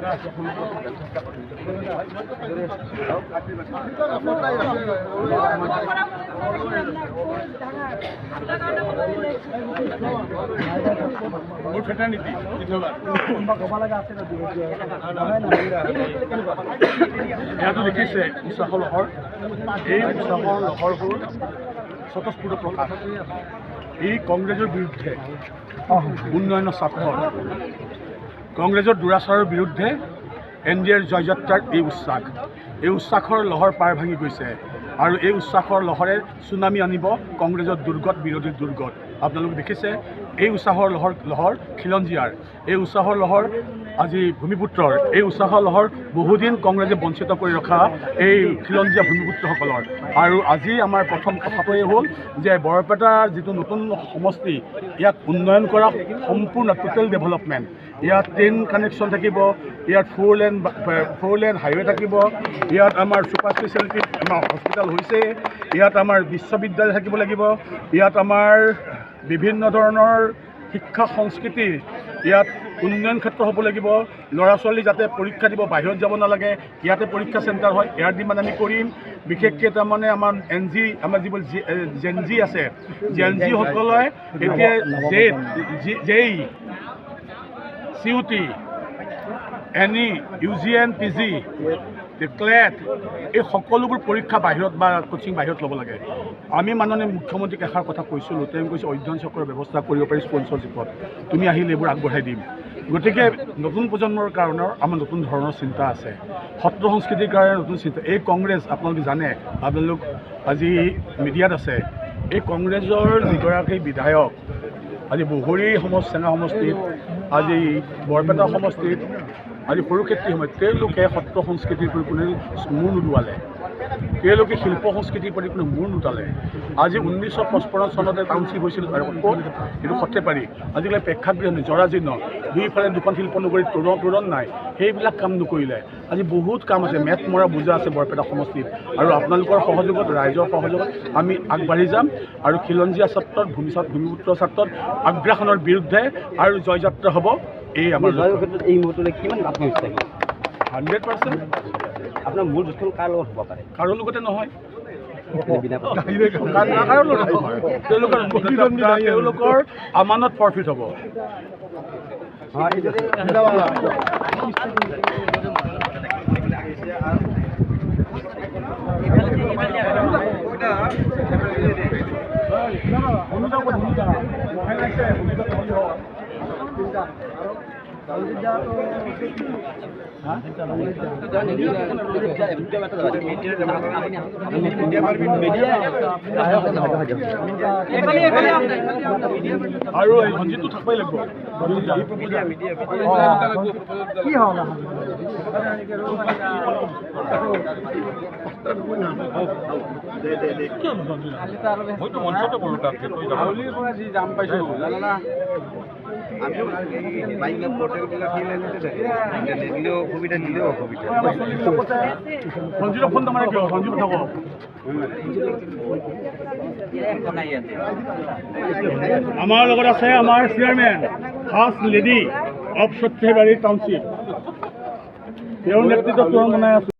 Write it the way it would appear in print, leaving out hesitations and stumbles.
ইয়াতো দেখিছে উৎসাহৰ লহৰ, এই উৎসাহৰ লহৰবোৰ স্বতঃস্ফূৰ্ত প্ৰকাশ। এই কংগ্ৰেছৰ বিৰুদ্ধে উন্নয়নৰ স্বাৰ্থত কংগ্ৰেছৰ দুৰাচাৰৰ বিৰুদ্ধে NDAৰ জয়যাত্ৰাৰ এই উচ্ছ্বাসৰ লহৰ পাৰ ভাঙি গৈছে আৰু এই উচ্ছ্বাসৰ লহৰে চুনামি আনিব কংগ্ৰেছৰ দুৰ্গত বিৰোধী দুৰ্গত। আপোনালোকে দেখিছে এই উচ্ছ্বাসৰ লহৰ খিলঞ্জীয়াৰ, এই উচ্ছ্বাসৰ লহৰ আজি ভূমিপুত্ৰৰ, এই উচ্ছ্বাসৰ লহৰ বহুদিন কংগ্ৰেছে বঞ্চিত কৰি ৰখা এই খিলঞ্জীয়া ভূমিপুত্ৰসকলৰ। আৰু আজি আমাৰ প্ৰথম কথাটোৱে হ'ল যে বৰপেটাৰ যিটো নতুন সমষ্টি, ইয়াক উন্নয়ন কৰা, সম্পূৰ্ণ টোটেল ডেভেলপমেণ্ট। ইয়াত ট্ৰেইন কানেকশ্যন থাকিব, ইয়াত ফ'ৰ লেন হাইৱে থাকিব, ইয়াত আমাৰ ছুপাৰ স্পেচিয়েলিটি আমাৰ হস্পিটেল হৈছে, ইয়াত আমাৰ বিশ্ববিদ্যালয় থাকিব লাগিব, ইয়াত আমাৰ বিভিন্ন ধৰণৰ শিক্ষা সংস্কৃতি, ইয়াত উন্নয়ন ক্ষেত্ৰ হ'ব লাগিব। ল'ৰা ছোৱালী যাতে পৰীক্ষা দিব বাহিৰত যাব নালাগে, ইয়াতে পৰীক্ষা চেণ্টাৰ হয়, ইয়াৰ ডিমাণ্ড আমি কৰিম। বিশেষকৈ তাৰমানে আমাৰ আমাৰ যিবোৰ জেনজি আছে, জেনজিসকলে এতিয়া জেই CUT, NE, UGN, PG, clad, এই সকলোবোৰ পৰীক্ষা বাহিৰত বা কোচিং বাহিৰত ল'ব লাগে। আমি মাননীয় মুখ্যমন্ত্ৰীক এষাৰ কথা কৈছিলোঁ, তেওঁ কৈছে অধ্যয়ন চক্ৰৰ ব্যৱস্থা কৰিব পাৰি স্পনচৰশ্বিপত, তুমি আহিলে এইবোৰ আগবঢ়াই দিম। গতিকে নতুন প্ৰজন্মৰ কাৰণেও আমাৰ নতুন ধৰণৰ চিন্তা আছে, সত্ৰ সংস্কৃতিৰ কাৰণে নতুন চিন্তা। এই কংগ্ৰেছ আপোনালোকে জানে, আপোনালোক আজি মিডিয়াত আছে, এই কংগ্ৰেছৰ যিগৰাকী বিধায়ক আজি বগৰী চেঙা সমষ্টিত, আজি বৰপেটা সমষ্টিত, আজি সৰুক্ষেত্ৰী সময়ত তেওঁলোকে সত্ৰ সংস্কৃতিৰ প্ৰতি কোনে মূৰ নোদোৱালে, তেওঁলোকে শিল্প সংস্কৃতিৰ প্ৰতি কোনো মূৰ নোটালে। আজি 1955 চনতে টাউনশ্বিপ হৈছিল আৰু ক'ত, এইটো সৰ্থেবাৰী, আজিকালি প্ৰেক্ষাগৃহ জৰাজীৰ্ণ, দুইফালে দুখন শিল্পনগৰীত তোৰণ নাই, সেইবিলাক কাম নকৰিলে। আজি বহুত কাম আছে, মেট মৰা বোজা আছে বৰপেটা সমষ্টিত, আৰু আপোনালোকৰ সহযোগত, ৰাইজৰ সহযোগত আমি আগবাঢ়ি যাম আৰু খিলঞ্জীয়া ছাত্ৰত ভূমিপুত্ৰ ছাত্ৰত আগ্ৰাসনৰ বিৰুদ্ধে আৰু জয়যাত্ৰা হ'ব। এই আমাৰ ক্ষেত্ৰত এই মুহূৰ্তলৈ কিমান আত্মবিশ্বাস থাকিব? 100%। আপোনাৰ মূল যুদ্ধখন কাৰ লগত হ'ব পাৰে? কাৰো লগতে নহয়, তেওঁলোকৰ আমানত প্ৰফিট হ'ব। আৰু ৰঞ্জিতটো থাকবই লাগিব। কি হ'ল মইতো মঞ্চতে ক'লো তাতকে যি যাম পাইছোঁ জানা অসুবিধা দিলেও অসুবিধা। ফোন মানে কিয় সঞ্জীৱ থাকক আমাৰ লগত আছে আমাৰ chairman first lady of Sarthebari township, তেওঁৰ নেতৃত্বত বনাই আছো।